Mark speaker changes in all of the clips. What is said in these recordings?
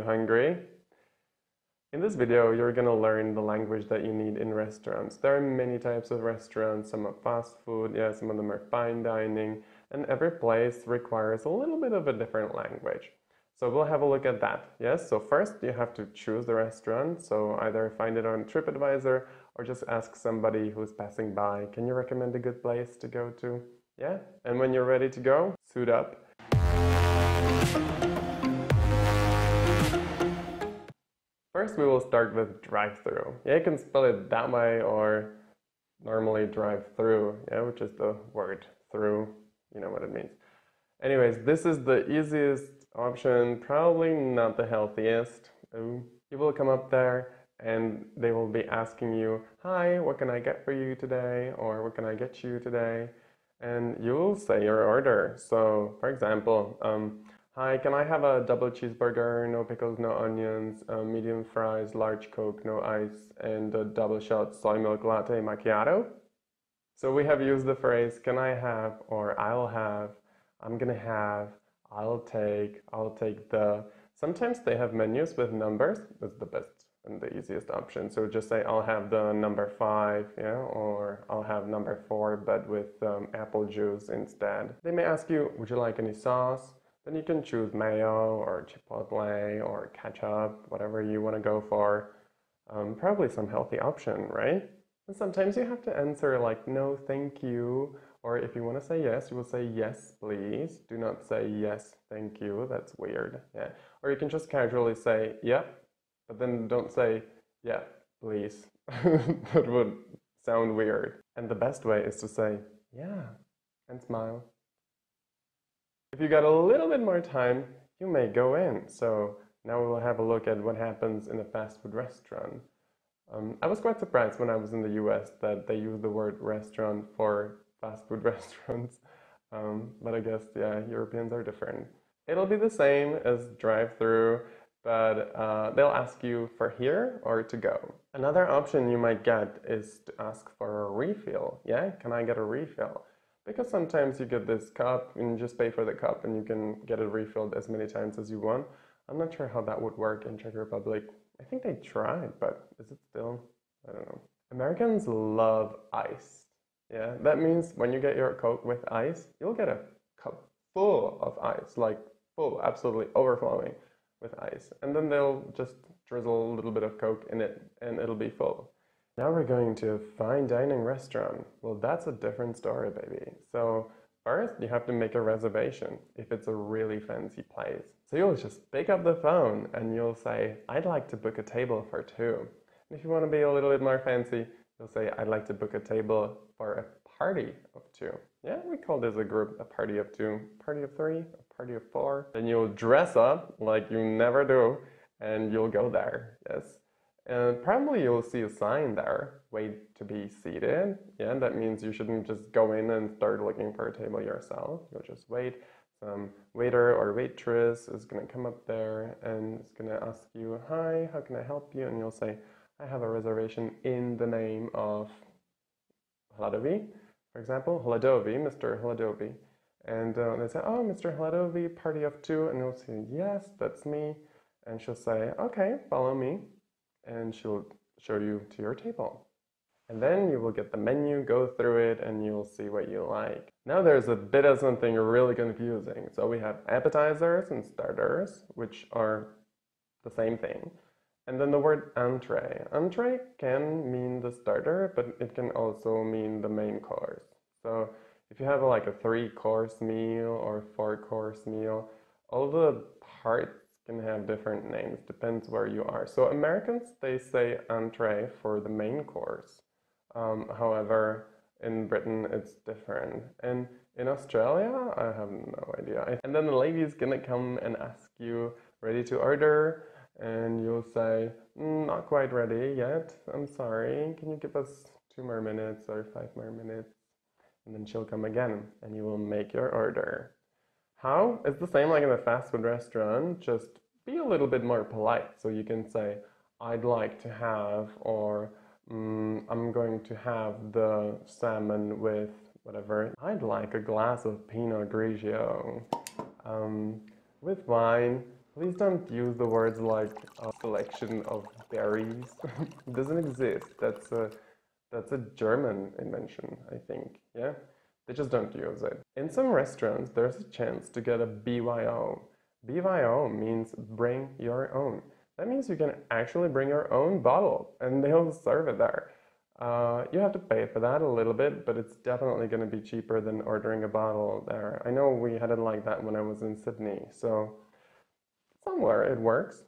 Speaker 1: hungry? In this video, you're going to learn the language that you need in restaurants. There are many types of restaurants. Some are fast food, yeah, some of them are fine dining, and every place requires a little bit of a different language. So we'll have a look at that, yes? So first, you have to choose the restaurant. So either find it on TripAdvisor or just ask somebody who's passing by, can you recommend a good place to go to? Yeah? And when you're ready to go, suit up. First, we will start with drive-through. Yeah, you can spell it that way or normally drive-through, yeah, which is the word through, you know what it means. Anyways, this is the easiest option, probably not the healthiest. You will come up there and they will be asking you, hi, what can I get for you today? Or what can I get you today? And you'll say your order. So, for example, hi, can I have a double cheeseburger, no pickles, no onions, medium fries, large Coke, no ice, and a double shot soy milk latte macchiato? So we have used the phrase, can I have, or I'll have, I'm gonna have, I'll take the. Sometimes they have menus with numbers. That's the best and the easiest option. So just say, I'll have the number 5, yeah, or I'll have number 4, but with apple juice instead. They may ask you, would you like any sauce? Then you can choose mayo or chipotle or ketchup, whatever you want to go for. Probably some healthy option, right? And sometimes you have to answer like, no, thank you. Or if you want to say yes, you will say yes, please. Do not say yes, thank you. That's weird. Yeah. Or you can just casually say, yep, but then don't say, yeah, please. That would sound weird. And the best way is to say, yeah, and smile. If you got a little bit more time, you may go in. So now we'll have a look at what happens in a fast food restaurant. I was quite surprised when I was in the US that they use the word restaurant for fast food restaurants. But I guess, yeah, Europeans are different. It'll be the same as drive-through, but they'll ask you for here or to go. Another option you might get is to ask for a refill. Yeah, can I get a refill? Because sometimes you get this cup and you just pay for the cup and you can get it refilled as many times as you want. I'm not sure how that would work in Czech Republic. I think they tried, but is it still? I don't know. Americans love ice. Yeah, that means when you get your Coke with ice, you'll get a cup full of ice, like full, absolutely overflowing with ice. And then they'll just drizzle a little bit of Coke in it and it'll be full. Now we're going to a fine dining restaurant. Well, that's a different story, baby. So first, you have to make a reservation if it's a really fancy place. So you'll just pick up the phone and you'll say, I'd like to book a table for 2. And if you want to be a little bit more fancy, you'll say, I'd like to book a table for a party of 2. Yeah, we call this a group, a party of 2, party of 3, a party of 4. Then you'll dress up like you never do and you'll go there, yes. And probably you'll see a sign there, wait to be seated. Yeah, that means you shouldn't just go in and start looking for a table yourself. You'll just wait. Some waiter or waitress is going to come up there and is going to ask you, hi, how can I help you? And you'll say, I have a reservation in the name of Hladovi, for example, Hladovi, Mr. Hladovi. And they say, oh, Mr. Hladovi, party of 2. And you'll say, yes, that's me. And she'll say, okay, follow me. And she'll show you to your table. And then you will get the menu, go through it, and you'll see what you like. Now there's a bit of something really confusing. So we have appetizers and starters, which are the same thing. And then the word entree. Entree can mean the starter, but it can also mean the main course. So if you have like a 3-course meal or 4-course meal, all the parts can have different names, depends where you are. So Americans, they say entree for the main course. However, in Britain, it's different. And in Australia, I have no idea. And then the lady is gonna come and ask you, ready to order? And you'll say, not quite ready yet, I'm sorry. Can you give us 2 more minutes or 5 more minutes? And then she'll come again and you will make your order. How? It's the same like in a fast food restaurant, just be a little bit more polite. So you can say, I'd like to have, or I'm going to have the salmon with whatever. I'd like a glass of Pinot Grigio with wine, Please don't use the words like a selection of berries. It doesn't exist. That's a German invention, I think. Yeah? They just don't use it. In some restaurants, there's a chance to get a BYO. BYO means bring your own. That means you can actually bring your own bottle and they'll serve it there. You have to pay for that a little bit, but it's definitely going to be cheaper than ordering a bottle there. I know we had it like that when I was in Sydney, so somewhere it works.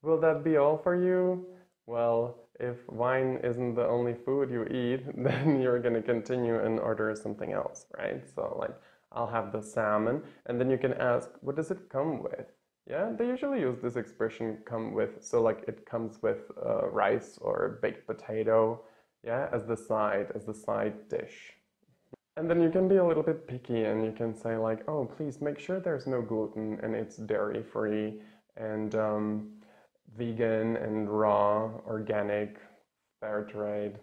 Speaker 1: Will that be all for you? Well, if wine isn't the only food you eat, then you're going to continue and order something else, right? So like, I'll have the salmon, and then you can ask, what does it come with? Yeah, they usually use this expression come with, so like it comes with rice or baked potato, yeah, as the side dish. And then you can be a little bit picky and you can say like, oh, please make sure there's no gluten and it's dairy free and vegan and raw, organic, fair trade,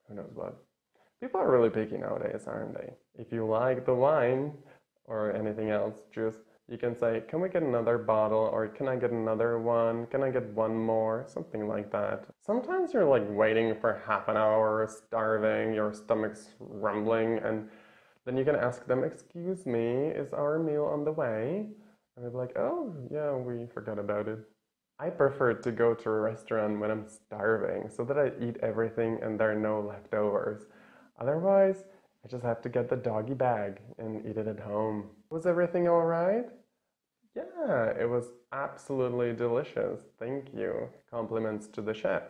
Speaker 1: who knows what. People are really picky nowadays, aren't they? If you like the wine or anything else, you can say, can we get another bottle, or can I get another one? Can I get one more? Something like that. Sometimes you're like waiting for half an hour, starving, your stomach's rumbling, and then you can ask them, excuse me, is our meal on the way? And they'll be like, oh, yeah, we forgot about it. I prefer to go to a restaurant when I'm starving so that I eat everything and there are no leftovers. Otherwise, I just have to get the doggy bag and eat it at home. Was everything all right? Yeah, it was absolutely delicious. Thank you. Compliments to the chef.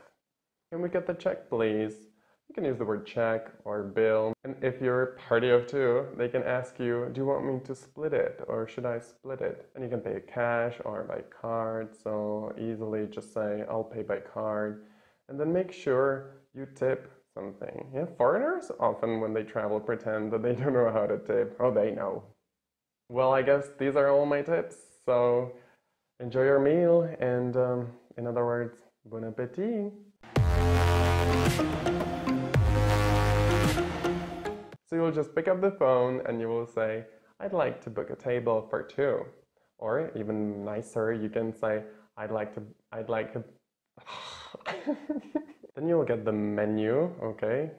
Speaker 1: Can we get the check, please? You can use the word check or bill. And if you're a party of two, they can ask you, do you want me to split it or should I split it? And you can pay cash or by card. So easily just say, I'll pay by card. And then make sure you tip something. Yeah, foreigners often when they travel pretend that they don't know how to tip. Oh, they know. Well, I guess these are all my tips. So enjoy your meal and in other words, bon appetit. So you'll just pick up the phone and you will say, I'd like to book a table for two. Or even nicer, you can say, I'd like to Then you'll get the menu, okay?